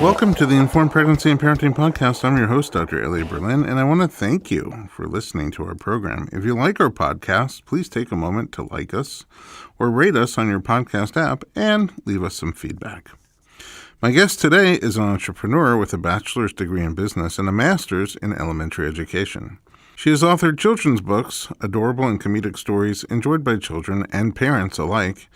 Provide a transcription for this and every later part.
Welcome to the Informed Pregnancy and Parenting Podcast. I'm your host, Dr. Elliot Berlin, and I want to thank you for listening to our program. If you like our podcast, please take a moment to like us or rate us on your podcast app and leave us some feedback. My guest today is an entrepreneur with a bachelor's degree in business and a master's in elementary education. She has authored children's books, adorable and comedic stories enjoyed by children and parents alike,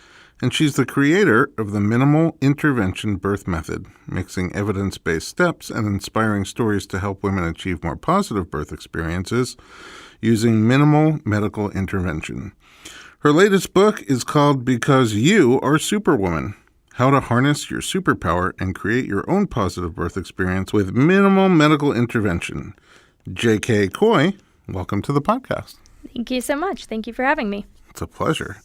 and she's the creator of the Minimal Intervention Birth Method, mixing evidence-based steps and inspiring stories to help women achieve more positive birth experiences using minimal medical intervention. Her latest book is called Because You Are Superwoman: How to Harness Your Superpower and Create Your Own Positive Birth Experience with Minimal Medical Intervention. JK COY, welcome to the podcast. Thank you so much. Thank you for having me. It's a pleasure.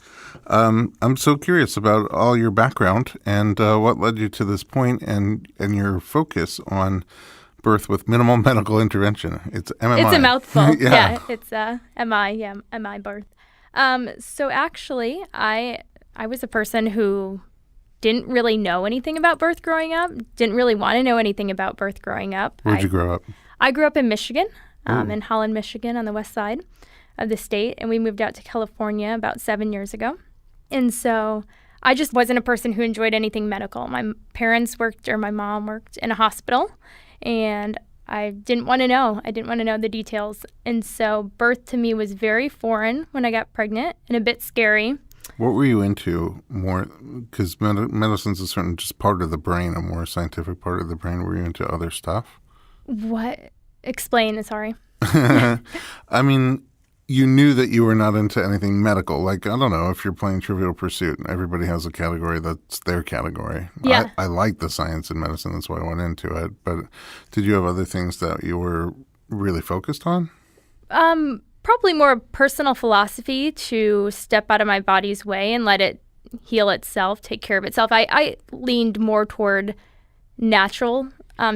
I'm so curious about all your background and what led you to this point and your focus on birth with minimal medical intervention. It's MMI. It's a mouthful. Yeah. It's MI. Yeah, MI birth. So actually, I was a person who didn't really know anything about birth growing up, didn't really want to know anything about birth growing up. Where'd you grow up? I grew up in Michigan, in Holland, Michigan, on the west side of the state, and we moved out to California about 7 years ago. And so I just wasn't a person who enjoyed anything medical. My parents worked, or my mom worked in a hospital, and I didn't want to know. I didn't want to know the details. And so birth to me was very foreign when I got pregnant and a bit scary. What were you into more? Because medicine's a certain just part of the brain, a more scientific part of the brain. Were you into other stuff? What? Explain, sorry. I mean, you knew that you were not into anything medical. Like, I don't know, if you're playing Trivial Pursuit, everybody has a category that's their category. Yeah. I like the science in medicine. That's why I went into it. But did you have other things that you were really focused on? Probably more personal philosophy to step out of my body's way and let it heal itself, take care of itself. I leaned more toward natural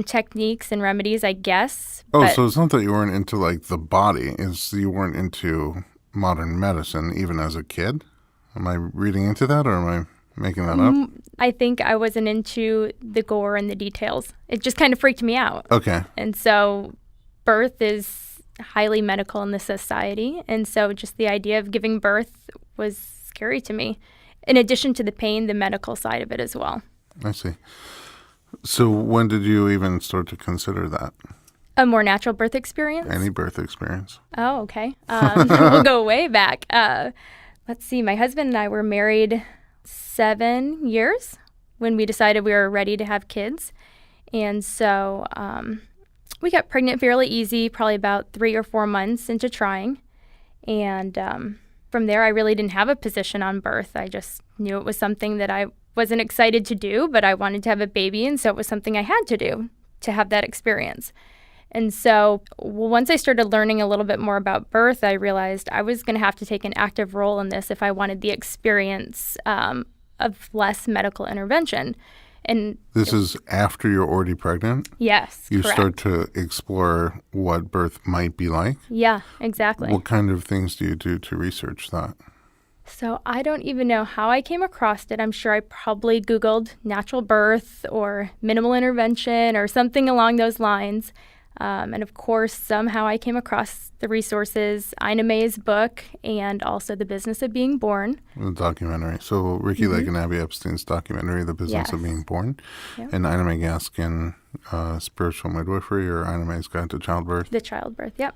techniques and remedies, I guess. Oh, so it's not that you weren't into, like, the body. It's you weren't into modern medicine even as a kid? Am I reading into that, or am I making that up? I think I wasn't into the gore and the details. It just kind of freaked me out. Okay. And so birth is highly medical in this society. And so just the idea of giving birth was scary to me. In addition to the pain, the medical side of it as well. I see. So when did you even start to consider that? A more natural birth experience? Any birth experience. Oh, okay. We'll go way back. Let's see. My husband and I were married 7 years when we decided we were ready to have kids. And so we got pregnant fairly easy, probably about 3 or 4 months into trying. And from there, I really didn't have a position on birth. I just knew it was something that I wasn't excited to do, but I wanted to have a baby, and so it was something I had to do to have that experience. And so once I started learning a little bit more about birth, I realized I was going to have to take an active role in this if I wanted the experience of less medical intervention. And this is after you're already pregnant? Yes, You correct. start to explore what birth might be like? Yeah, exactly. What kind of things do you do to research that? So I don't even know how I came across it. I'm sure I probably Googled natural birth or minimal intervention or something along those lines. And of course, somehow I came across the resources, Ina May's book, and also The Business of Being Born. The documentary. So Ricky Lake and Abby Epstein's documentary, The Business of Being Born, and Ina May Gaskin, Spiritual Midwifery, or Ina May's Guide to Childbirth. The childbirth, yep.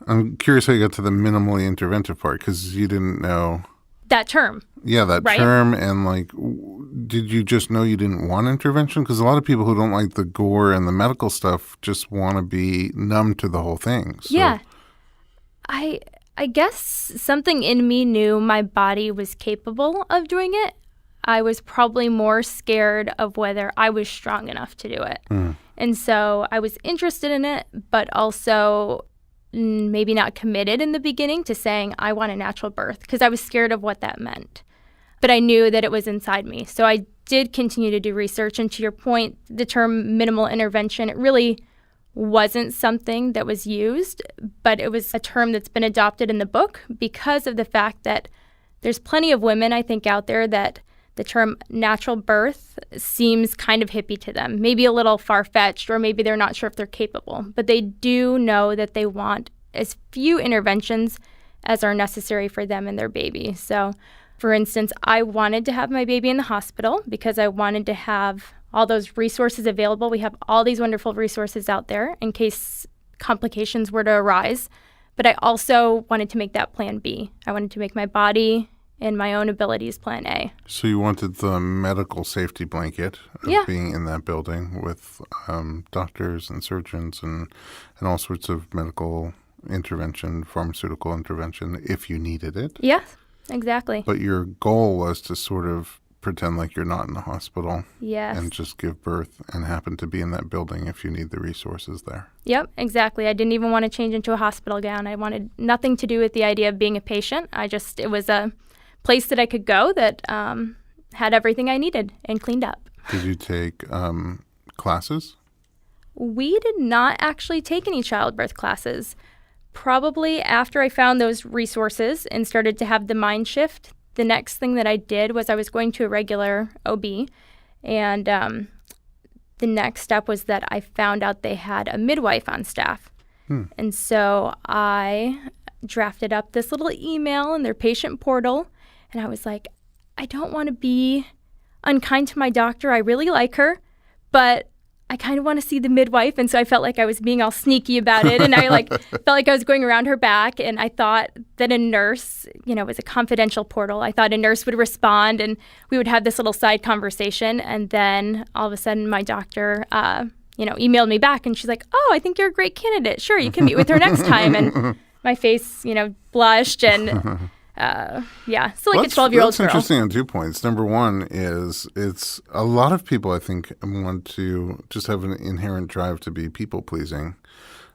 I'm curious how you got to the minimally interventive part, because you didn't know that term. Yeah, that right? term. And like, did you just know you didn't want intervention? Because a lot of people who don't like the gore and the medical stuff just want to be numb to the whole thing. So. Yeah. I guess something in me knew my body was capable of doing it. I was probably more scared of whether I was strong enough to do it. And so I was interested in it, but also maybe not committed in the beginning to saying I want a natural birth because I was scared of what that meant. But I knew that it was inside me. So I did continue to do research. And to your point, the term minimal intervention, it really wasn't something that was used, but it was a term that's been adopted in the book because of the fact that there's plenty of women, I think, out there that the term natural birth seems kind of hippie to them, maybe a little far-fetched, or maybe they're not sure if they're capable. But they do know that they want as few interventions as are necessary for them and their baby. So, for instance, I wanted to have my baby in the hospital because I wanted to have all those resources available. We have all these wonderful resources out there in case complications were to arise. But I also wanted to make that plan B. I wanted to make my body and my own abilities plan A. So you wanted the medical safety blanket of being in that building with doctors and surgeons and all sorts of medical intervention, pharmaceutical intervention, if you needed it. Yeah, exactly. But your goal was to sort of pretend like you're not in the hospital. Yes. And just give birth and happen to be in that building if you need the resources there. Yep, exactly. I didn't even want to change into a hospital gown. I wanted nothing to do with the idea of being a patient. It was a place that I could go that had everything I needed and cleaned up. Did you take classes? We did not actually take any childbirth classes. Probably after I found those resources and started to have the mind shift, the next thing that I did was I was going to a regular OB, and the next step was that I found out they had a midwife on staff. And so I drafted up this little email in their patient portal, and I was like, I don't want to be unkind to my doctor. I really like her, but I kind of want to see the midwife. And so I felt like I was being all sneaky about it. And I felt like I was going around her back. And I thought that a nurse, it was a confidential portal. I thought a nurse would respond and we would have this little side conversation. And then all of a sudden my doctor, emailed me back and she's like, oh, I think you're a great candidate. Sure, you can meet with her next time. And my face, blushed and... a 12-year-old girl. That's interesting on 2 points. Number one is it's a lot of people, I think, want to just have an inherent drive to be people-pleasing.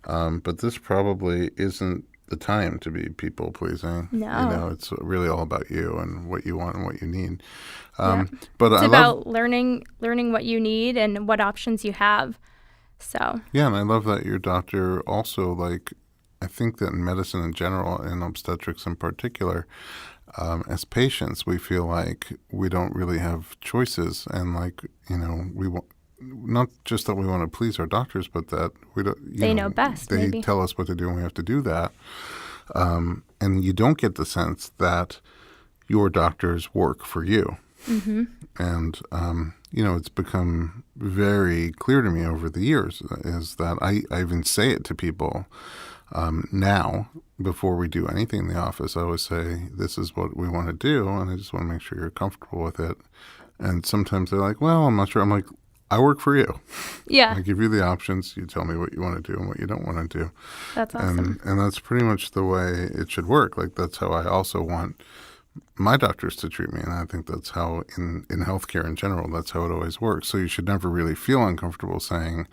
But this probably isn't the time to be people-pleasing. No. It's really all about you and what you want and what you need. But it's about learning what you need and what options you have. So. Yeah, and I love that your doctor also, I think that in medicine in general, and obstetrics in particular, as patients, we feel like we don't really have choices, and we want not just that we want to please our doctors, but that we don't. They know best. They maybe. tell us what to do, and we have to do that. And you don't get the sense that your doctors work for you. Mm-hmm. And it's become very clear to me over the years is that I even say it to people. Now, before we do anything in the office, I always say, this is what we want to do, and I just want to make sure you're comfortable with it. And sometimes they're like, well, I'm not sure. I'm like, I work for you. Yeah. I give you the options. You tell me what you want to do and what you don't want to do. That's awesome. And that's pretty much the way it should work. That's how I also want my doctors to treat me. And I think that's how in healthcare in general, that's how it always works. So you should never really feel uncomfortable saying,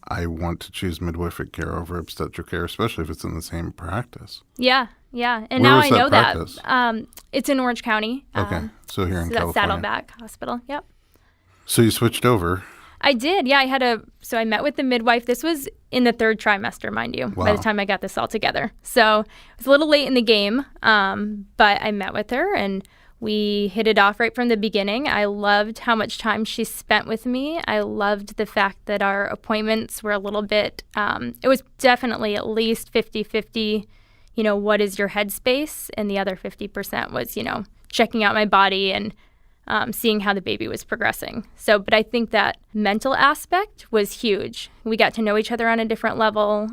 I want to choose midwifery care over obstetric care, especially if it's in the same practice. Yeah. And Where now was I that know practice? that. It's in Orange County. Okay. So here in that's California. Saddleback Hospital. Yep. So you switched over. I did. Yeah, I met with the midwife. This was in the 3rd trimester, mind you, by the time I got this all together. So it was a little late in the game, but I met with her and we hit it off right from the beginning. I loved how much time she spent with me. I loved the fact that our appointments were a little bit, it was definitely at least 50-50, what is your headspace? And the other 50% was, checking out my body and seeing how the baby was progressing. So, but I think that mental aspect was huge. We got to know each other on a different level.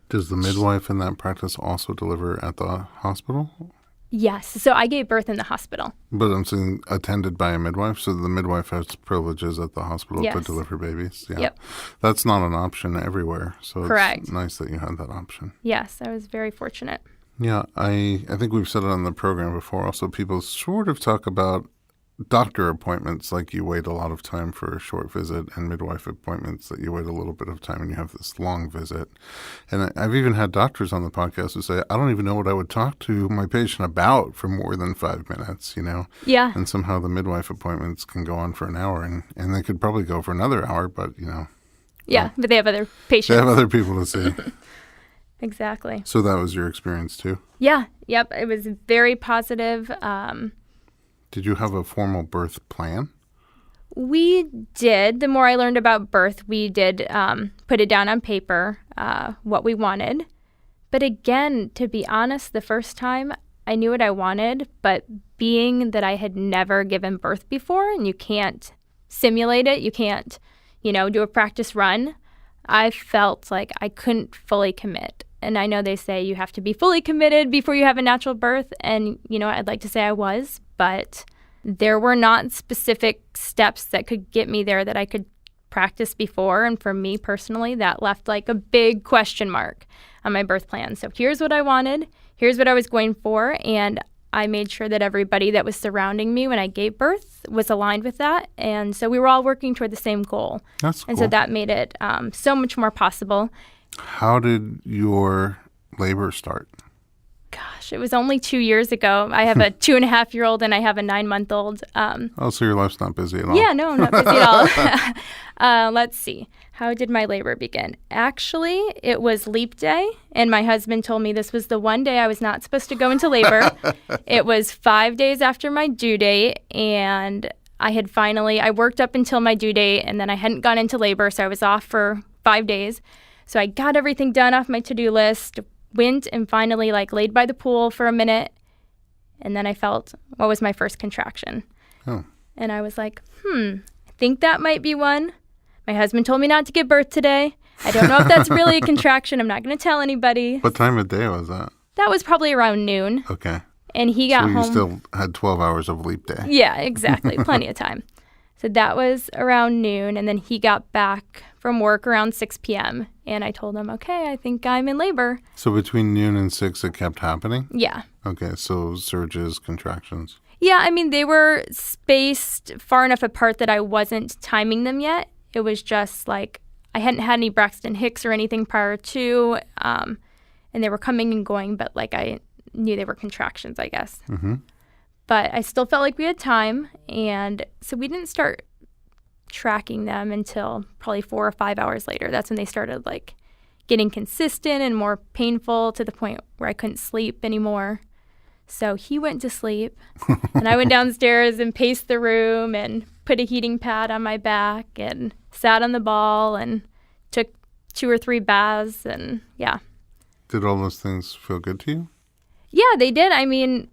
Does the midwife in that practice also deliver at the hospital? Yes. So I gave birth in the hospital. But I'm saying attended by a midwife, so the midwife has privileges at the hospital to deliver babies. Yeah. Yep. That's not an option everywhere. So Correct. It's nice that you had that option. Yes, I was very fortunate. Yeah, I think we've said it on the program before. Also, people sort of talk about doctor appointments like you wait a lot of time for a short visit, and midwife appointments that you wait a little bit of time and you have this long visit. And I've even had doctors on the podcast who say, I don't even know what I would talk to my patient about for more than 5 minutes, Yeah. And somehow the midwife appointments can go on for an hour, and they could probably go for another hour, but, Yeah, but they have other patients. They have other people to see. Exactly. So that was your experience too? Yeah. Yep. It was very positive. Did you have a formal birth plan? We did. The more I learned about birth, we did put it down on paper, what we wanted. But again, to be honest, the first time I knew what I wanted, but being that I had never given birth before and you can't simulate it, you can't, do a practice run, I felt like I couldn't fully commit. And I know they say you have to be fully committed before you have a natural birth. And, I'd like to say I was, but there were not specific steps that could get me there that I could practice before. And for me personally, that left like a big question mark on my birth plan. So here's what I wanted. Here's what I was going for. And I made sure that everybody that was surrounding me when I gave birth was aligned with that. And so we were all working toward the same goal. That's cool. And so that made it so much more possible. How did your labor start? Gosh, it was only 2 years ago. I have a 2.5-year-old and I have a 9-month-old. So your life's not busy at all. Yeah, no, I'm not busy at all. Let's see. How did my labor begin? Actually, it was leap day, and my husband told me this was the one day I was not supposed to go into labor. It was 5 days after my due date, and I worked up until my due date, and then I hadn't gone into labor, so I was off for 5 days. So I got everything done off my to-do list, went and finally laid by the pool for a minute, and then I felt what was my first contraction. Oh. And I was like, I think that might be one. My husband told me not to give birth today. I don't know if that's really a contraction. I'm not going to tell anybody. What time of day was that? That was probably around noon. Okay. And he got home. So you still had 12 hours of leap day. Yeah, exactly. Plenty of time. So that was around noon. And then he got back from work around 6 p.m. And I told him, okay, I think I'm in labor. So between noon and 6, it kept happening? Yeah. Okay, so surges, contractions. Yeah, I mean, they were spaced far enough apart that I wasn't timing them yet. It was just I hadn't had any Braxton Hicks or anything prior to, and they were coming and going, but I knew they were contractions, I guess. Mm-hmm. But I still felt like we had time, and so we didn't start tracking them until probably 4 or 5 hours later. That's when they started getting consistent and more painful to the point where I couldn't sleep anymore. So he went to sleep, and I went downstairs and paced the room and put a heating pad on my back and sat on the ball and took 2 or 3 baths, and yeah. Did all those things feel good to you? Yeah, they did. I mean,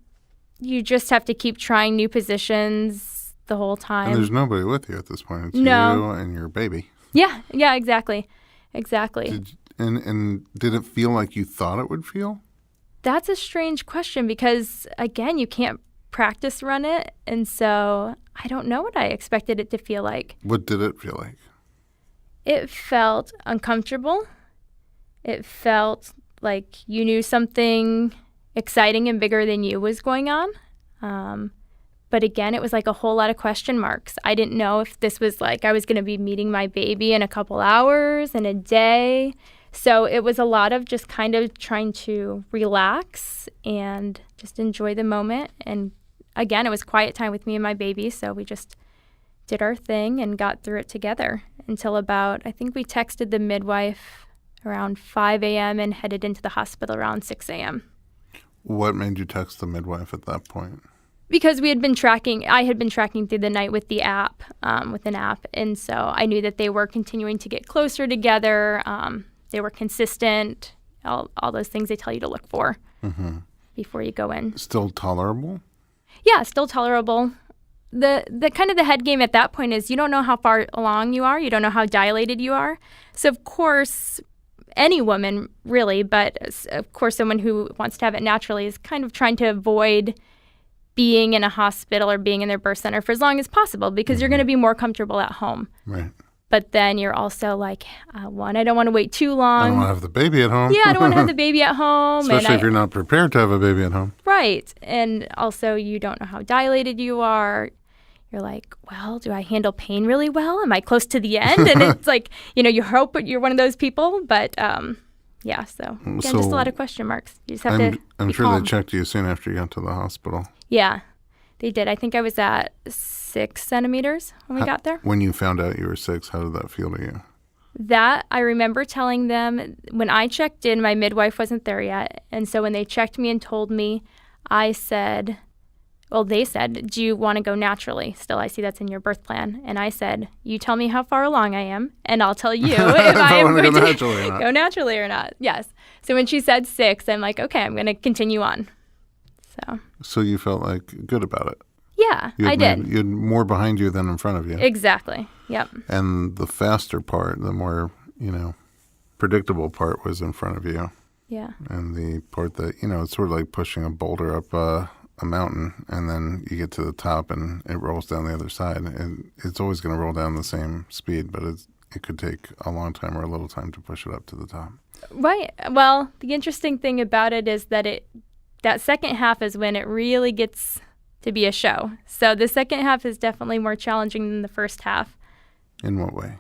you just have to keep trying new positions the whole time. And there's nobody with you at this point. It's No. you and your baby. Yeah, exactly. And did it feel like you thought it would feel? That's a strange question because, again, you can't practice run it. And so I don't know what I expected it to feel like. What did it feel like? It felt uncomfortable. It felt like you knew something exciting and bigger than you was going on. But again, it was a whole lot of question marks. I didn't know if this was I was going to be meeting my baby in a couple hours, in a day. So it was a lot of just kind of trying to relax and just enjoy the moment. And again, it was quiet time with me and my baby. So we just did our thing and got through it together until I think we texted the midwife around 5 a.m. and headed into the hospital around 6 a.m. What made you text the midwife at that point? Because I had been tracking through the night with the app, with an app. And so I knew that they were continuing to get closer together. They were consistent, all those things they tell you to look for before you go in. Still tolerable? Yeah, still tolerable. The kind of the head game at that point is you don't know how far along you are. You don't know how dilated you are. So, of course, any woman really, but of course someone who wants to have it naturally is kind of trying to avoid being in a hospital or being in their birth center for as long as possible because you're going to be more comfortable at home. Right. But then you're also one, I don't want to wait too long. I don't want to have the baby at home. Yeah, I don't want to have the baby at home. Especially if you're not prepared to have a baby at home. Right. And also you don't know how dilated you are. You're well, do I handle pain really well? Am I close to the end? And it's you hope you're one of those people. But yeah, so again, just a lot of question marks. You just have to I'm be sure calm. They checked you soon after you got to the hospital. Yeah, they did. I think I was at 6 centimeters when we got there. When you found out you were 6, how did that feel to you? That, I remember telling them, when I checked in, my midwife wasn't there yet. And so when they checked me and told me, I said, well, they said, do you want to go naturally? Still, I see that's in your birth plan. And I said, you tell me how far along I am, and I'll tell you if I am going to go naturally or not. Yes. So when she said 6, I'm like, okay, I'm going to continue on. So you felt like good about it? Yeah, I did. You had more behind you than in front of you. Exactly. Yep. And the faster part, the more, predictable part was in front of you. Yeah. And the part that, it's sort of like pushing a boulder up a mountain, and then you get to the top and it rolls down the other side. And it's always going to roll down the same speed, but it could take a long time or a little time to push it up to the top. Right. Well, the interesting thing about it is that that second half is when it really gets to be a show. So the second half is definitely more challenging than the first half. In what way?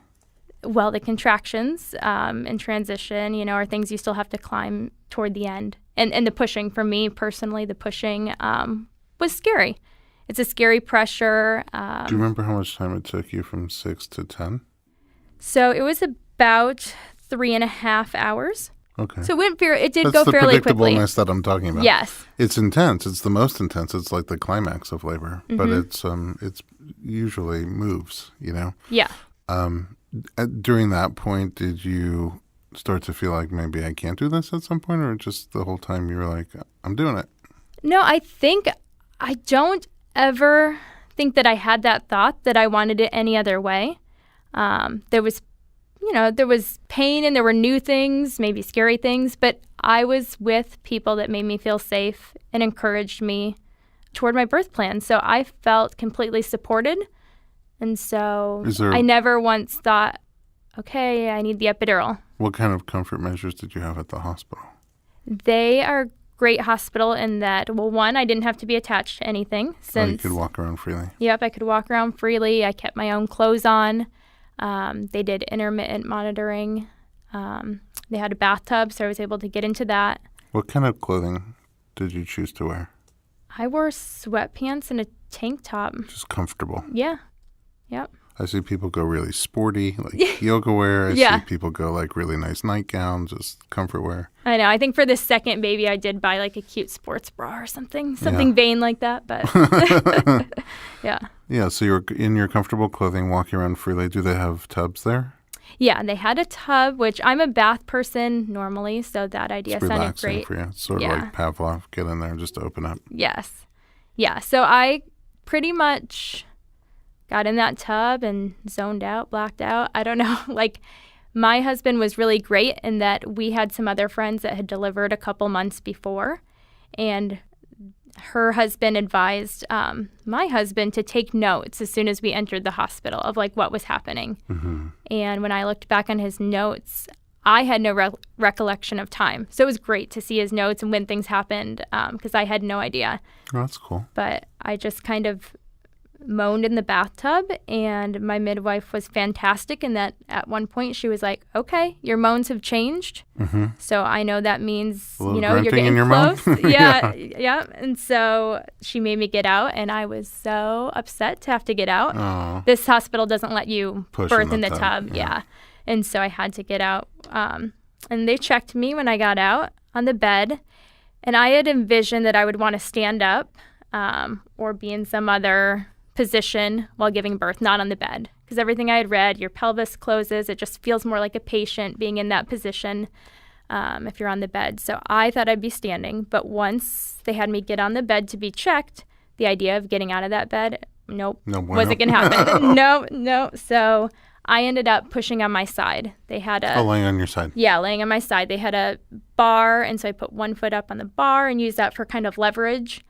Well, the contractions and transition, are things you still have to climb toward the end. And the pushing, for me personally, the pushing was scary. It's a scary pressure. Do you remember how much time it took you from 6 to 10? So it was about 3.5 hours. Okay. So it did go fairly quickly. That's the predictableness that I'm talking about. Yes. It's intense. It's the most intense. It's like the climax of labor, but it's usually moves, Yeah. During that point, did you start to feel like maybe I can't do this at some point, or just the whole time you were like, I'm doing it? No, I don't ever think that I had that thought that I wanted it any other way. There was pain and there were new things, maybe scary things, but I was with people that made me feel safe and encouraged me toward my birth plan. So I felt completely supported. And so I never once thought, okay, I need the epidural. What kind of comfort measures did you have at the hospital? They are a great hospital in that, well, one, I didn't have to be attached to anything. You could walk around freely? Yep, I could walk around freely. I kept my own clothes on. They did intermittent monitoring. They had a bathtub, so I was able to get into that. What kind of clothing did you choose to wear? I wore sweatpants and a tank top. Just comfortable. Yeah. Yep. I see people go really sporty, like yoga wear. I see people go like really nice nightgowns, just comfort wear. I know. I think for the second baby, I did buy like a cute sports bra or something vain like that. But yeah. Yeah. So you're in your comfortable clothing, walking around freely. Do they have tubs there? Yeah, they had a tub, which I'm a bath person normally, so that idea sounded great. For you. It's sort of like Pavlov. Get in there and just open up. Yes. Yeah. So I pretty much got in that tub and zoned out, blacked out. I don't know. Like, my husband was really great in that we had some other friends that had delivered a couple months before, and her husband advised my husband to take notes as soon as we entered the hospital of like what was happening. Mm-hmm. And when I looked back on his notes, I had no recollection of time. So it was great to see his notes and when things happened because I had no idea. Oh, that's cool. But I just kind of moaned in the bathtub, and my midwife was fantastic in that at one point she was like, okay, your moans have changed. Mm-hmm. So I know that means, you're getting close. Yeah. And so she made me get out, and I was so upset to have to get out. Aww. This hospital doesn't let you birth in the tub. Yeah. And so I had to get out. And they checked me when I got out on the bed, and I had envisioned that I would want to stand up or be in some other position while giving birth, not on the bed. Because everything I had read, your pelvis closes. It just feels more like a patient being in that position if you're on the bed. So I thought I'd be standing. But once they had me get on the bed to be checked, the idea of getting out of that bed, wasn't going to happen. No. So I ended up pushing on my side. They had laying on your side. Yeah, laying on my side. They had a bar, and so I put one foot up on the bar and used that for kind of leverage.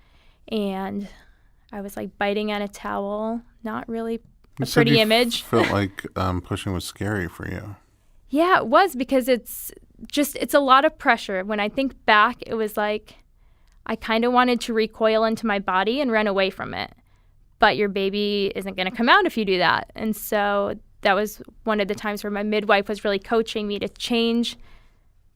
And I was like biting on a towel, not really a pretty image. Felt like pushing was scary for you. Yeah, it was, because it's a lot of pressure. When I think back, it was like I kind of wanted to recoil into my body and run away from it. But your baby isn't going to come out if you do that. And so that was one of the times where my midwife was really coaching me to change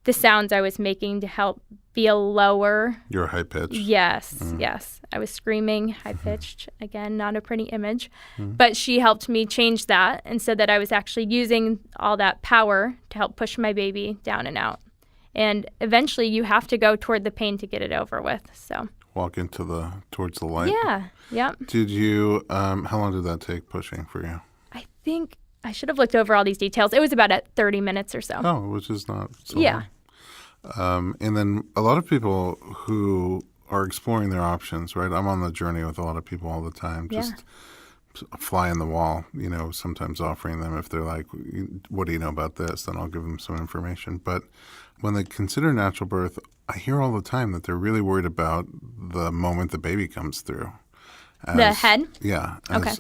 the sounds I was making to help be a lower. You're high pitched. Yes. I was screaming, high pitched. Again, not a pretty image. But she helped me change that, and so that I was actually using all that power to help push my baby down and out. And eventually you have to go toward the pain to get it over with. So. walk towards the light. Yeah. Yep. Did you? How long did that take pushing for you? I think I should have looked over all these details. It was about at 30 minutes or so. Oh, which is not so Yeah. long. And then a lot of people who are exploring their options, right? I'm on the journey with a lot of people all the time. Yeah. Just a fly in the wall, sometimes offering them, if they're like, what do you know about this? Then I'll give them some information. But when they consider natural birth, I hear all the time that they're really worried about the moment the baby comes through. The head? Yeah.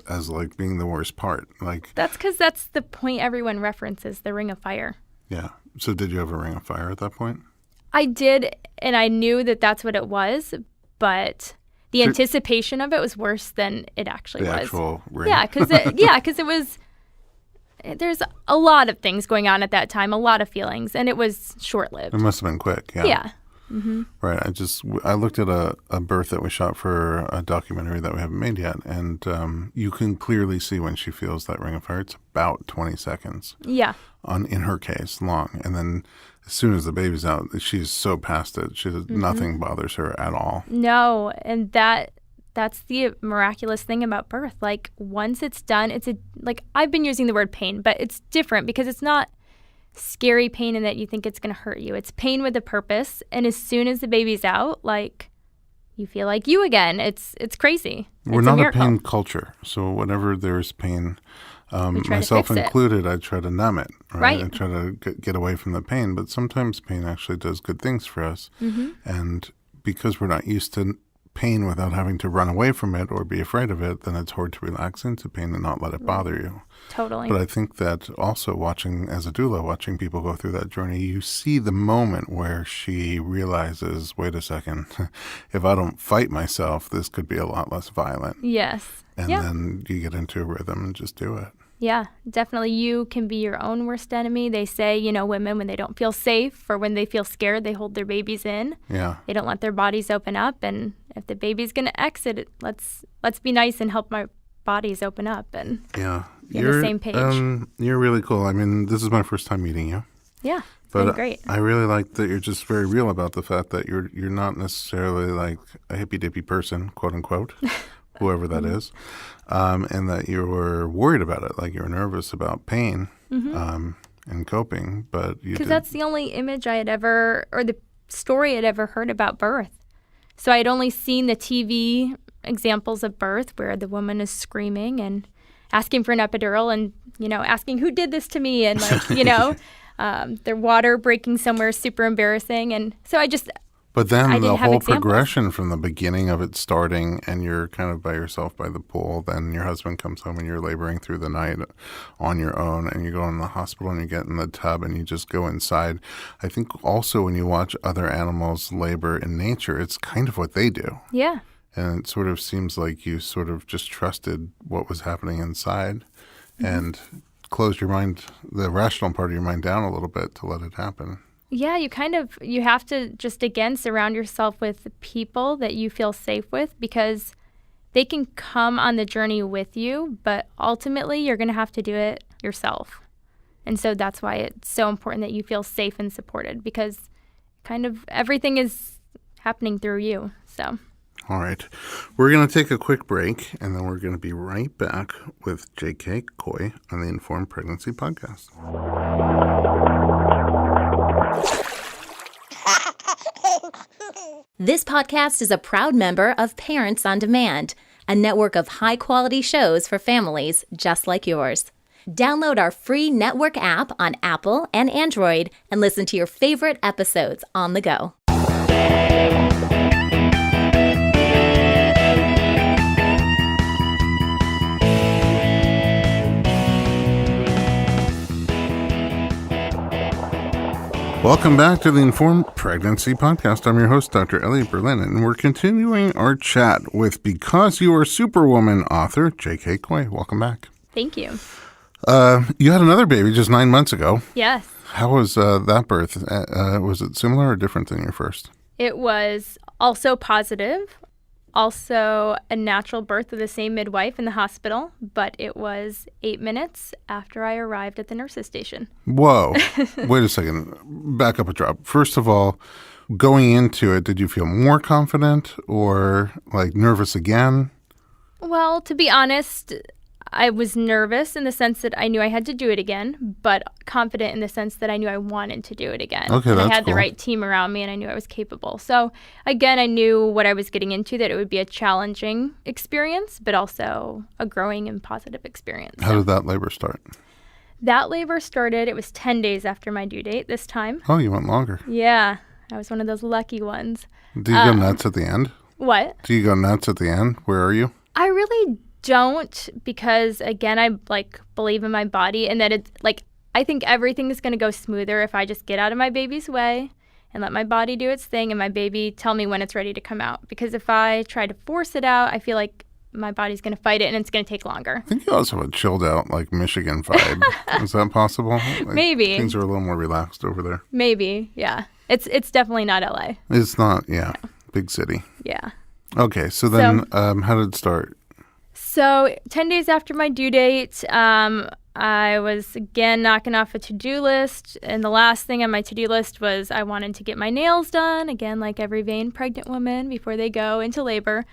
As like being the worst part. Like That's because that's the point everyone references, the Ring of Fire. Yeah. So did you have a ring of fire at that point? I did, and I knew that that's what it was, but the anticipation of it was worse than it actually was. The actual ring? Yeah, because it was, there's a lot of things going on at that time, a lot of feelings, and it was short-lived. It must have been quick, yeah. Yeah. Mm-hmm. Right. I looked at a birth that we shot for a documentary that we haven't made yet, and you can clearly see when she feels that ring of fire. It's about 20 seconds. Yeah. In her case, long. And then as soon as the baby's out, she's so past it. Nothing bothers her at all. No, and that's the miraculous thing about birth. Like, once it's done, I've been using the word pain, but it's different because it's not scary pain in that you think it's going to hurt you. It's pain with a purpose, and as soon as the baby's out, like, you feel like you again. It's crazy. We're it's not a a pain culture, so whenever there's pain, myself included, I try to numb it. Right. I try to get away from the pain, but sometimes pain actually does good things for us. Mm-hmm. And because we're not used to pain without having to run away from it or be afraid of it, then it's hard to relax into pain and not let it bother you. Totally. But I think that also as a doula, watching people go through that journey, you see the moment where she realizes, wait a second, if I don't fight myself, this could be a lot less violent. Yes. And then you get into a rhythm and just do it. Yeah, definitely. You can be your own worst enemy. They say, women, when they don't feel safe or when they feel scared, they hold their babies in. Yeah. They don't let their bodies open up. And if the baby's going to exit, let's be nice and help my bodies open up and be on the same page. You're really cool. I mean, this is my first time meeting you. Yeah, but great. I really like that you're just very real about the fact that you're not necessarily like a hippy-dippy person, quote unquote, whoever that is, and that you were worried about it, like you were nervous about pain and coping, but because that's the only image I had ever, or the story I'd ever heard about birth. So I had only seen the TV examples of birth where the woman is screaming and asking for an epidural and, asking who did this to me and their water breaking somewhere super embarrassing. And so But then the whole progression from the beginning of it starting and you're kind of by yourself by the pool, then your husband comes home and you're laboring through the night on your own and you go in the hospital and you get in the tub and you just go inside. I think also when you watch other animals labor in nature, it's kind of what they do. Yeah. And it sort of seems like you sort of just trusted what was happening inside and closed your mind, the rational part of your mind down a little bit to let it happen. Yeah, you have to just, again, surround yourself with people that you feel safe with because they can come on the journey with you, but ultimately you're going to have to do it yourself. And so that's why it's so important that you feel safe and supported because kind of everything is happening through you, so... All right. We're going to take a quick break, and then we're going to be right back with JK COY on the Informed Pregnancy Podcast. This podcast is a proud member of Parents on Demand, a network of high-quality shows for families just like yours. Download our free network app on Apple and Android and listen to your favorite episodes on the go. Welcome back to the Informed Pregnancy Podcast. I'm your host, Dr. Elliot Berlin, and we're continuing our chat with Because You Are Superwoman author, JK COY. Welcome back. Thank you. You had another baby just 9 months ago. Yes. How was that birth? Was it similar or different than your first? It was also positive. Also a natural birth with the same midwife in the hospital, but it was 8 minutes after I arrived at the nurse's station. Whoa. Wait a second. Back up a drop. First of all, going into it, did you feel more confident or like nervous again? Well, to be honest, I was nervous in the sense that I knew I had to do it again, but confident in the sense that I knew I wanted to do it again. Okay, and that's I had cool. the right team around me and I knew I was capable. So again, I knew what I was getting into, that it would be a challenging experience, but also a growing and positive experience. How did that labor start? That labor started, it was 10 days after my due date this time. Oh, you went longer. Yeah, I was one of those lucky ones. Do you go nuts at the end? What? Do you go nuts at the end? Where are you? I really don't, because again, I believe in my body, and that it's I think everything is going to go smoother if I just get out of my baby's way and let my body do its thing and my baby tell me when it's ready to come out. Because if I try to force it out, I feel like my body's going to fight it and it's going to take longer. I think you also have a chilled out, like, Michigan vibe. Is that possible? Like, Maybe. Things are a little more relaxed over there. Maybe, yeah. It's definitely not LA. It's not, yeah. Big city. Yeah. Okay, so then how did it start? So 10 days after my due date, I was again knocking off a to-do list. And the last thing on my to-do list was I wanted to get my nails done, again, like every vain pregnant woman before they go into labor.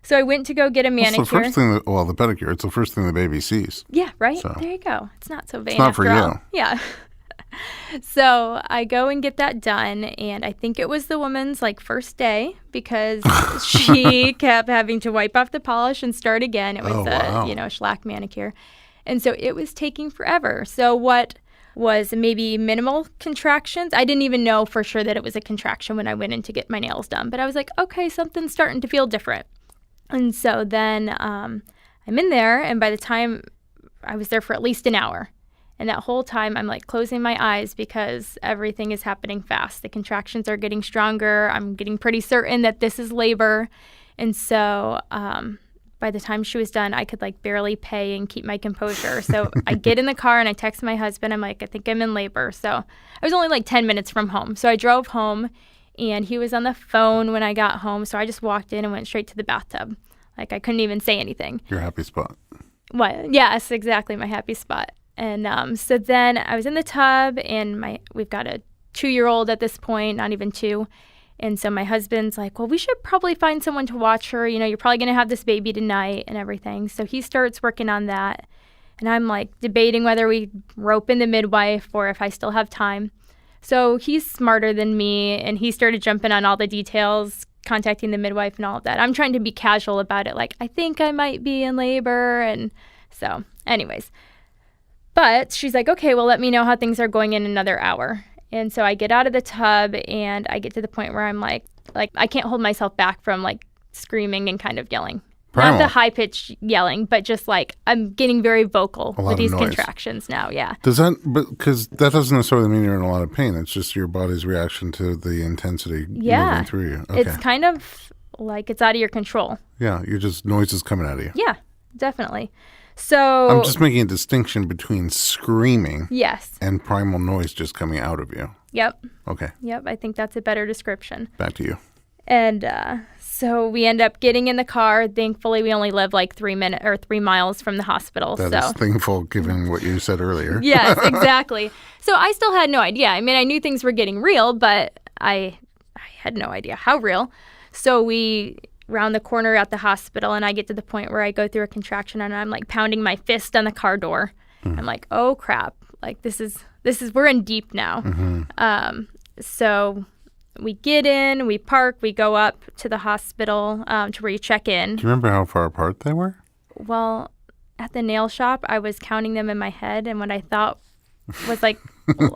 So I went to go get a manicure. It's the first thing, the pedicure. It's the first thing the baby sees. Yeah, right? So, there you go. It's not so vain. It's not after for all. you. Yeah. So I go and get that done, and I think it was the woman's first day because she kept having to wipe off the polish and start again. It was a shellac manicure. And so it was taking forever. So what was maybe minimal contractions. I didn't even know for sure that it was a contraction when I went in to get my nails done. But I was like, okay, something's starting to feel different. And so then I'm in there, and by the time I was there for at least an hour. And that whole time I'm closing my eyes because everything is happening fast. The contractions are getting stronger. I'm getting pretty certain that this is labor. And so by the time she was done, I could barely pay and keep my composure. So I get in the car and I text my husband. I'm like, I think I'm in labor. So I was only 10 minutes from home. So I drove home and he was on the phone when I got home. So I just walked in and went straight to the bathtub. I couldn't even say anything. Your happy spot. What? Yes, exactly. My happy spot. And so then I was in the tub, and we've got a 2-year-old at this point, not even 2. And so my husband's like, well, we should probably find someone to watch her. You're probably going to have this baby tonight and everything. So he starts working on that. And I'm debating whether we rope in the midwife or if I still have time. So he's smarter than me, and he started jumping on all the details, contacting the midwife and all of that. I'm trying to be casual about it. I think I might be in labor. And so anyways. But she's like, okay, well, let me know how things are going in another hour. And so I get out of the tub and I get to the point where I'm like I can't hold myself back from screaming and kind of yelling. Primal. Not the high-pitched yelling, but just I'm getting very vocal with these noise. Contractions now, yeah. Does that, because that doesn't necessarily mean you're in a lot of pain. It's just your body's reaction to the intensity moving through you. Okay. It's kind of it's out of your control. Yeah, you're just, noise is coming out of you. Yeah, definitely. So I'm just making a distinction between screaming and primal noise just coming out of you. Yep. Okay. Yep, I think that's a better description. Back to you. And so we end up getting in the car. Thankfully, we only live 3 miles from the hospital. That is thankful given what you said earlier. Yes, exactly. So I still had no idea. I mean, I knew things were getting real, but I had no idea how real. So we round the corner at the hospital, and I get to the point where I go through a contraction, and I'm pounding my fist on the car door. I'm like, oh crap! This is we're in deep now. Mm-hmm. So we get in, we park, we go up to the hospital to where you check in. Do you remember how far apart they were? Well, at the nail shop, I was counting them in my head, and what I thought was a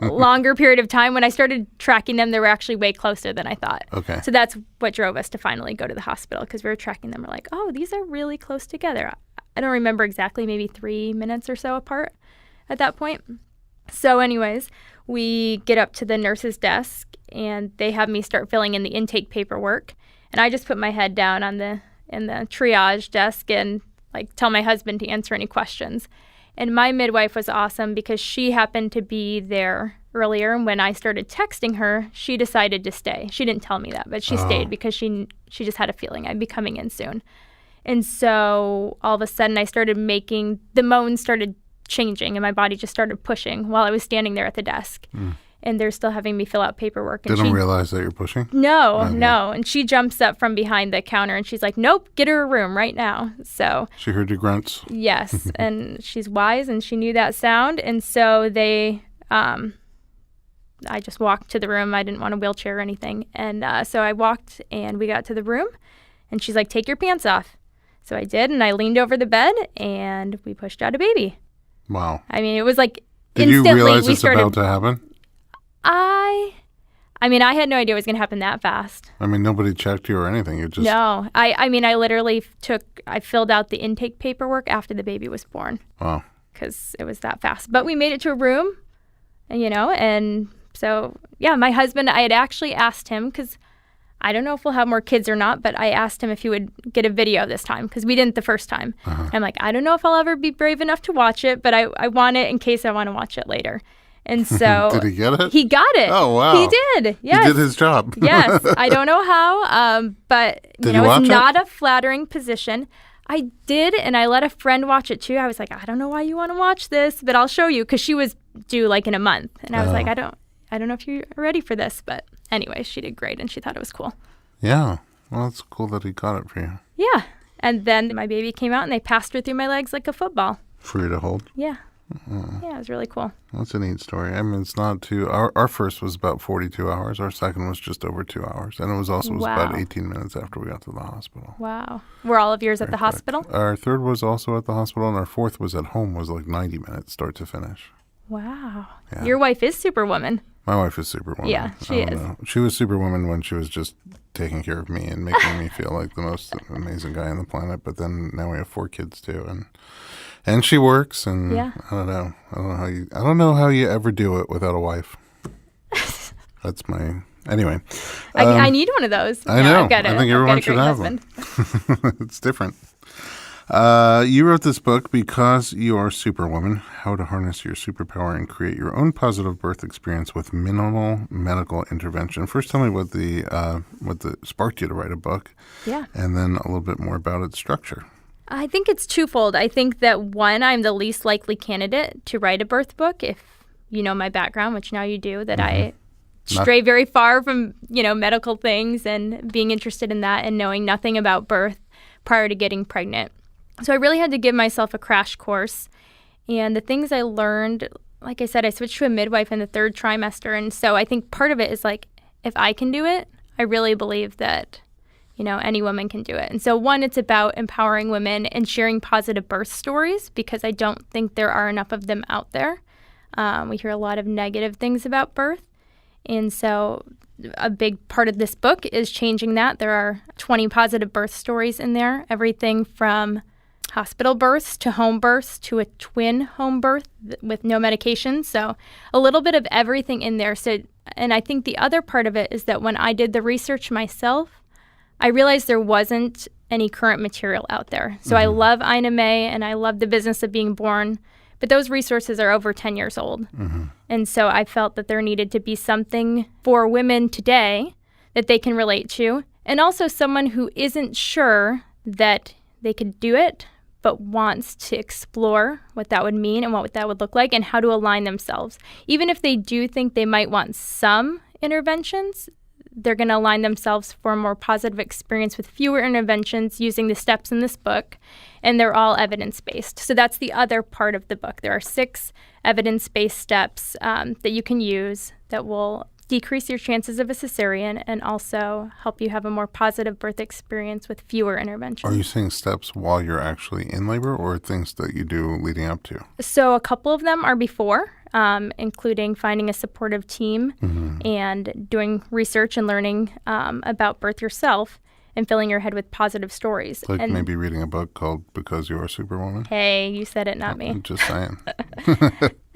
longer period of time. When I started tracking them, they were actually way closer than I thought. Okay. So that's what drove us to finally go to the hospital, because we were tracking them. We're like, oh, these are really close together. I don't remember exactly, maybe 3 minutes or so apart at that point. So anyways, we get up to the nurse's desk, and they have me start filling in the intake paperwork. And I just put my head down in the triage desk and tell my husband to answer any questions. And my midwife was awesome because she happened to be there earlier. And when I started texting her, she decided to stay. She didn't tell me that, but she stayed because she just had a feeling I'd be coming in soon. And so all of a sudden the moans started changing, and my body just started pushing while I was standing there at the desk. and they're still having me fill out paperwork. And Didn't realize that you're pushing? No. And she jumps up from behind the counter and she's like, nope, get her a room right now. So she heard your grunts? Yes. And she's wise and she knew that sound. And so I just walked to the room. I didn't want a wheelchair or anything. And so I walked and we got to the room and she's like, take your pants off. So I did. And I leaned over the bed and we pushed out a baby. Wow. I mean, it was like Did instantly you realize we it's started. about to happen? I mean, I had no idea it was going to happen that fast. I mean, nobody checked you or anything. You just... No. I mean, I literally I filled out the intake paperwork after the baby was born. Wow. Because it was that fast. But we made it to a room, and so, yeah, my husband, I had actually asked him, because I don't know if we'll have more kids or not, but I asked him if he would get a video this time, because we didn't the first time. I'm like, I don't know if I'll ever be brave enough to watch it, but I want it in case I want to watch it later. And so Did he get it? He got it. Oh, wow. He did. Yes. He did his job. Yes. I don't know how, but Did you watch it's it? not a flattering position. I did, and I let a friend watch it too. I was like, I don't know why you want to watch this, but I'll show you, because she was due like in a month. And I was like, I don't know if you're ready for this. But anyway, she did great, and she thought it was cool. Yeah. Well, it's cool that he got it for you. Yeah. And then my baby came out, and they passed her through my legs like a football. For you to hold? Yeah. Yeah, it was really cool. That's a neat story. I mean, it's not too... Our first was about 42 hours. Our second was just over 2 hours. And it was also about 18 minutes after we got to the hospital. Wow. Were all of yours at the hospital? Our third was also at the hospital, and our fourth was at home, was like 90 minutes start to finish. Wow. Yeah. Your wife is Superwoman. My wife is Superwoman. Yeah, she is. She was Superwoman when she was just taking care of me and making me feel like the most amazing guy on the planet. But then now we have 4 kids too, and she works. And yeah. I don't know how you ever do it without a wife. That's my anyway. I need one of those. I know. I've got I think everyone should have one. It's different. You wrote this book, Because You Are Superwoman, How to Harness Your Superpower and Create Your Own Positive Birth Experience with Minimal Medical Intervention. First, tell me what sparked you to write a book. Yeah. And then a little bit more about its structure. I think it's twofold. I think that, one, I'm the least likely candidate to write a birth book, if you know my background, which now you do, that I stray very far from, medical things and being interested in that and knowing nothing about birth prior to getting pregnant. So I really had to give myself a crash course. And the things I learned, like I said, I switched to a midwife in the 3rd trimester. And so I think part of it is like, if I can do it, I really believe that, any woman can do it. And so, one, it's about empowering women and sharing positive birth stories, because I don't think there are enough of them out there. We hear a lot of negative things about birth. And so a big part of this book is changing that. There are 20 positive birth stories in there, everything from hospital births to home births to a twin home birth with no medication. So a little bit of everything in there. So, and I think the other part of it is that when I did the research myself, I realized there wasn't any current material out there. So I love Ina May and I love The Business of Being Born, but those resources are over 10 years old. And so I felt that there needed to be something for women today that they can relate to, and also someone who isn't sure that they could do it, but wants to explore what that would mean and what that would look like and how to align themselves. Even if they do think they might want some interventions, they're going to align themselves for a more positive experience with fewer interventions using the steps in this book, and they're all evidence-based. So that's the other part of the book. There are 6 evidence-based steps that you can use that will decrease your chances of a cesarean and also help you have a more positive birth experience with fewer interventions. Are you saying steps while you're actually in labor, or things that you do leading up to? So a couple of them are before, including finding a supportive team and doing research and learning about birth yourself and filling your head with positive stories. Like and maybe reading a book called Because You Are Superwoman? Hey, you said it, not me. I'm just saying.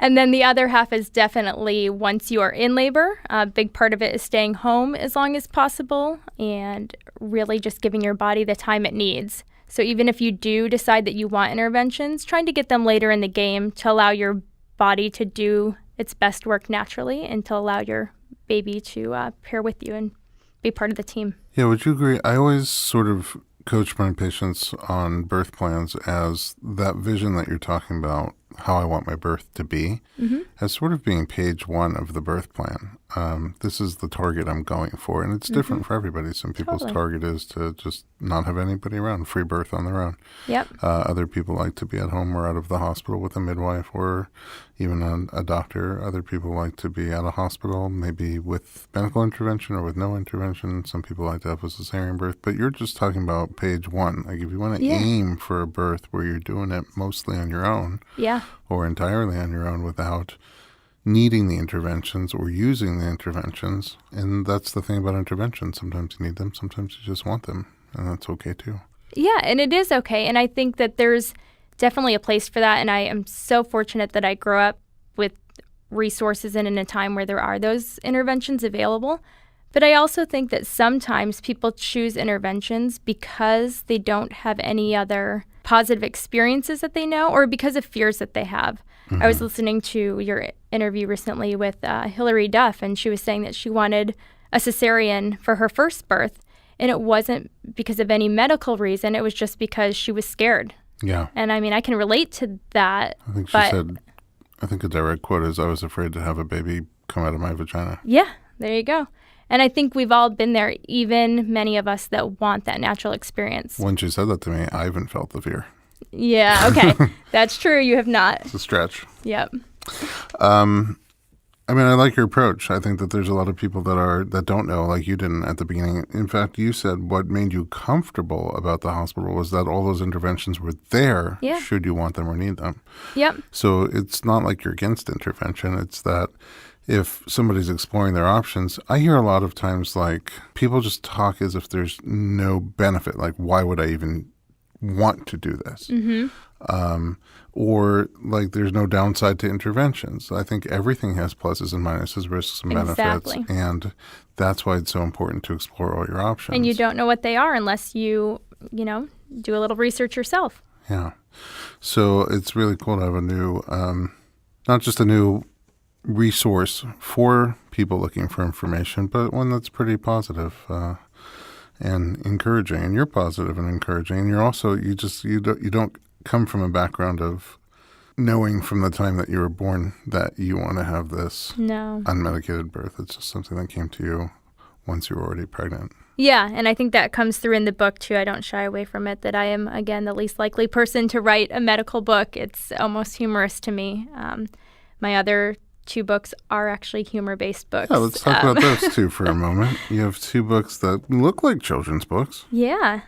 And then the other half is definitely once you are in labor. A big part of it is staying home as long as possible and really just giving your body the time it needs. So even if you do decide that you want interventions, trying to get them later in the game to allow your body to do its best work naturally and to allow your baby to pair with you and be part of the team. Yeah, would you agree? I always sort of coach my patients on birth plans as that vision that you're talking about, how I want my birth to be as sort of being page 1 of the birth plan. This is the target I'm going for, and it's different for everybody. Some people's target is to just not have anybody around, free birth on their own. Yep. Other people like to be at home or out of the hospital with a midwife or even a doctor. Other people like to be at a hospital, maybe with medical intervention or with no intervention. Some people like to have a cesarean birth. But you're just talking about page 1. Like if you want to aim for a birth where you're doing it mostly on your own or entirely on your own without needing the interventions or using the interventions. And that's the thing about interventions. Sometimes you need them. Sometimes you just want them. And that's okay too. Yeah, and it is okay. And I think that there's definitely a place for that. And I am so fortunate that I grew up with resources and in a time where there are those interventions available. But I also think that sometimes people choose interventions because they don't have any other positive experiences that they know or because of fears that they have. I was listening to your interview recently with Hillary Duff, and she was saying that she wanted a cesarean for her first birth, and it wasn't because of any medical reason. It was just because she was scared. Yeah. And I mean, I can relate to that. I think she said, I think a direct quote is, I was afraid to have a baby come out of my vagina. Yeah, there you go. And I think we've all been there, even many of us that want that natural experience. When she said that to me, I even felt the fear. Yeah, okay. That's true. You have not. It's a stretch. Yep. I mean, I like your approach. I think that there's a lot of people that don't know, like you didn't at the beginning. In fact, you said what made you comfortable about the hospital was that all those interventions were there should you want them or need them. Yep. So it's not like you're against intervention. It's that if somebody's exploring their options, I hear a lot of times like people just talk as if there's no benefit. Like, why would I even want to do this? Or like there's no downside to interventions. I think everything has pluses and minuses, risks and benefits. And that's why it's so important to explore all your options. And you don't know what they are unless you do a little research yourself. Yeah. So it's really cool to have a new, not just a new resource for people looking for information, but one that's pretty positive and encouraging. And you're positive and encouraging. And you're also, you don't come from a background of knowing from the time that you were born that you want to have this unmedicated birth. It's just something that came to you once you were already pregnant. Yeah, and I think that comes through in the book, too. I don't shy away from it, that I am, again, the least likely person to write a medical book. It's almost humorous to me. My other 2 books are actually humor-based books. Yeah, let's talk about those 2 for a moment. You have 2 books that look like children's books. Yeah.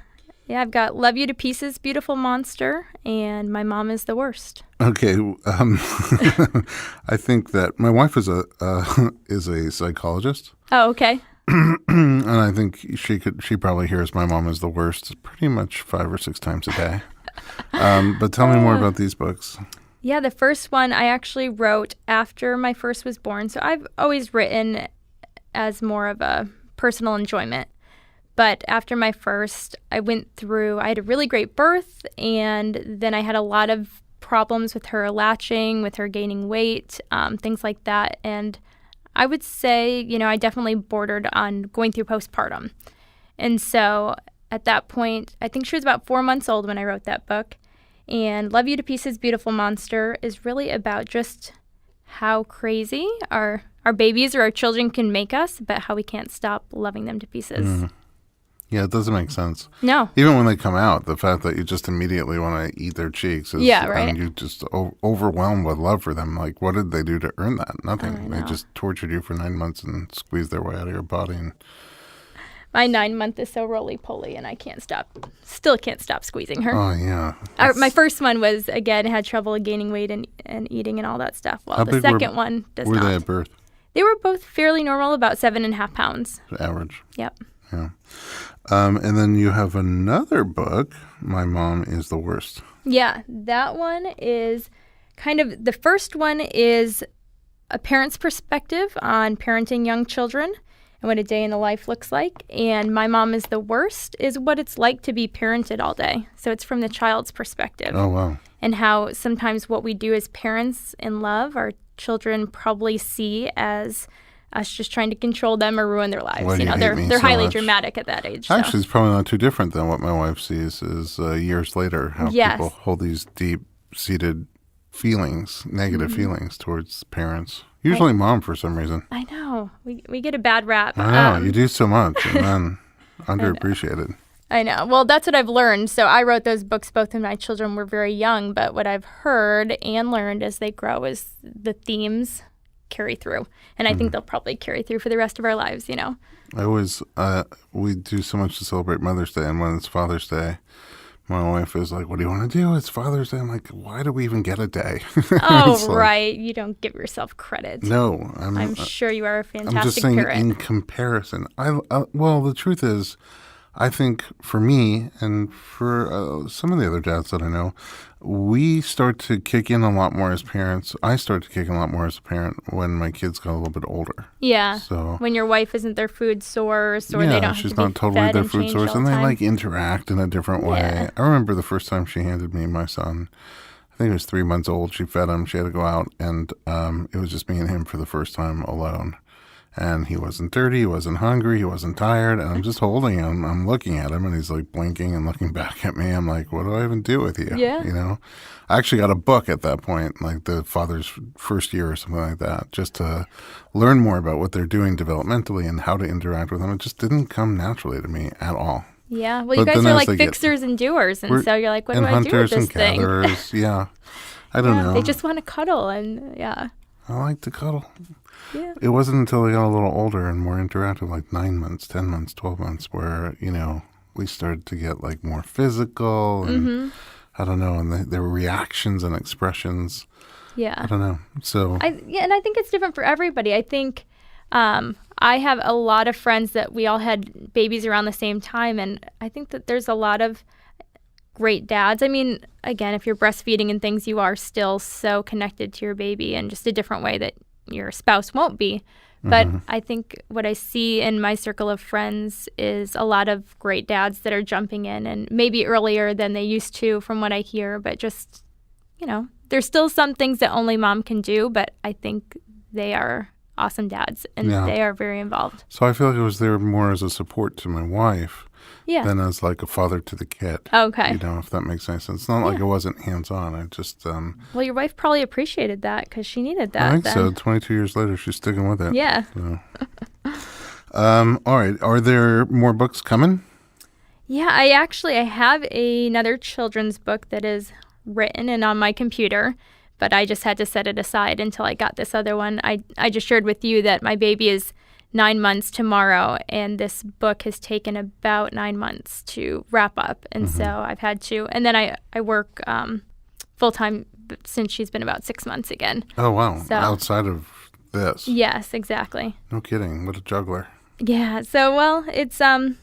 Yeah, I've got Love You to Pieces, Beautiful Monster, and My Mom is the Worst. Okay. I think that my wife is a psychologist. Oh, okay. And I think she probably hears My Mom is the Worst pretty much 5 or 6 times a day. But tell me more about these books. Yeah, the first one I actually wrote after my first was born. So I've always written as more of a personal enjoyment. But after my first, I had a really great birth, and then I had a lot of problems with her latching, with her gaining weight, things like that. And I would say, I definitely bordered on going through postpartum. And so at that point, I think she was about 4 months old when I wrote that book. And Love You to Pieces, Beautiful Monster is really about just how crazy our babies or our children can make us, but how we can't stop loving them to pieces. Yeah, it doesn't make sense. No. Even when they come out, the fact that you just immediately want to eat their cheeks is, and you just overwhelmed with love for them. Like, what did they do to earn that? Nothing. They just tortured you for 9 months and squeezed their way out of your body. And my 9-month is so roly-poly, and I still can't stop squeezing her. Oh, yeah. My first one was, again, had trouble gaining weight and eating and all that stuff. Well, the second one does not. Were they at birth? They were both fairly normal, about 7.5 pounds. Average. Yep. Yeah. And then you have another book, My Mom is the Worst. Yeah, that one is the first one is a parent's perspective on parenting young children and what a day in the life looks like. And My Mom is the Worst is what it's like to be parented all day. So it's from the child's perspective. Oh, wow. And how sometimes what we do as parents in love, our children probably see as us just trying to control them or ruin their lives. They're highly dramatic at that age. Actually, it's probably not too different than what my wife sees is years later, how people hold these deep-seated feelings, negative feelings towards parents. Usually mom for some reason. I know. We get a bad rap. I know. You do so much and then underappreciated. I know. Well, that's what I've learned. So I wrote those books both when my children were very young, but what I've heard and learned as they grow is the themes carry through. And I think they'll probably carry through for the rest of our lives, you know. I always, we do so much to celebrate Mother's Day, and when it's Father's Day, my wife is like, what do you want to do? It's Father's Day. I'm like, why do we even get a day? Oh, right. You don't give yourself credit. No. I'm sure you are a fantastic I'm just saying parent. in comparison. Well, the truth is, I think for me and for some of the other dads that I know, we start to kick in a lot more as parents. I start to kick in a lot more as a parent when my kids got a little bit older. Yeah. So when your wife isn't their food source, or they don't have she's to be not totally fed their and food changed source, all and the they time. like interact in a different way. Yeah. I remember the first time she handed me my son. I think he was 3 months old. She fed him. She had to go out, and it was just me and him for the first time alone. And he wasn't dirty, he wasn't hungry, he wasn't tired, and I'm just holding him. I'm looking at him, and he's like blinking and looking back at me. I'm like, what do I even do with you? Yeah. You know? I actually got a book at that point, like the father's first year or something like that, just to learn more about what they're doing developmentally and how to interact with them. It just didn't come naturally to me at all. Yeah. Well, you But guys then are as like they fixers and doers, and so you're like, what do and I do with hunters this and thing? gatherers, yeah. I don't know. They just want to cuddle, and yeah. I like to cuddle. Yeah. It wasn't until I got a little older and more interactive, like 9 months, 10 months, 12 months, where, you know, we started to get like more physical and I don't know, and there were reactions and expressions. Yeah. I don't know. So and I think it's different for everybody. I think I have a lot of friends that we all had babies around the same time, and I think that there's a lot of great dads. I mean, again, if you're breastfeeding and things, you are still so connected to your baby in just a different way that your spouse won't be. But I think what I see in my circle of friends is a lot of great dads that are jumping in, and maybe earlier than they used to from what I hear, but just, you know, there's still some things that only mom can do, but I think they are awesome dads, and they are very involved. So I feel like I was there more as a support to my wife than as like a father to the kid. Okay. You know, if that makes any sense. It's not like I wasn't hands-on. I just... well, your wife probably appreciated that because she needed that. I think then. so. 22 years later, she's sticking with it. Yeah. So. All right. Are there more books coming? Yeah, I have another children's book that is written and on my computer, but I just had to set it aside until I got this other one. I just shared with you that my baby is 9 months tomorrow, and this book has taken about 9 months to wrap up, and so I've had to. And then I work full-time since she's been about 6 months again. Oh, wow. So, outside of this. Yes, exactly. No kidding. What a juggler. Yeah, so, well, it's fun,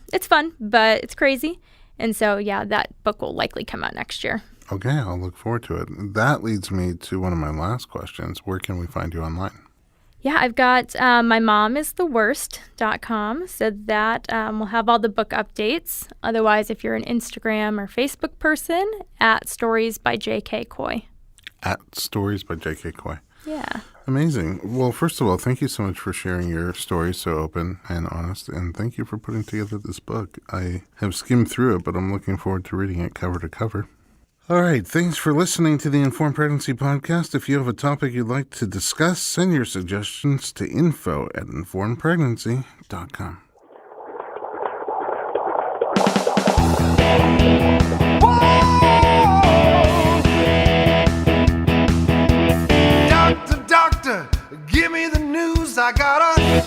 but it's crazy. And so, yeah, that book will likely come out next year. Okay, I'll look forward to it. That leads me to one of my last questions. Where can we find you online? Yeah, I've got mymomistheworst.com, so that will have all the book updates. Otherwise, if you're an Instagram or Facebook person, at Stories by JK COY. At Stories by JK COY. Yeah. Amazing. Well, first of all, thank you so much for sharing your story so open and honest, and thank you for putting together this book. I have skimmed through it, but I'm looking forward to reading it cover to cover. All right, thanks for listening to the Informed Pregnancy Podcast. If you have a topic you'd like to discuss, send your suggestions to info@informedpregnancy.com. Doctor, give me the news. I got a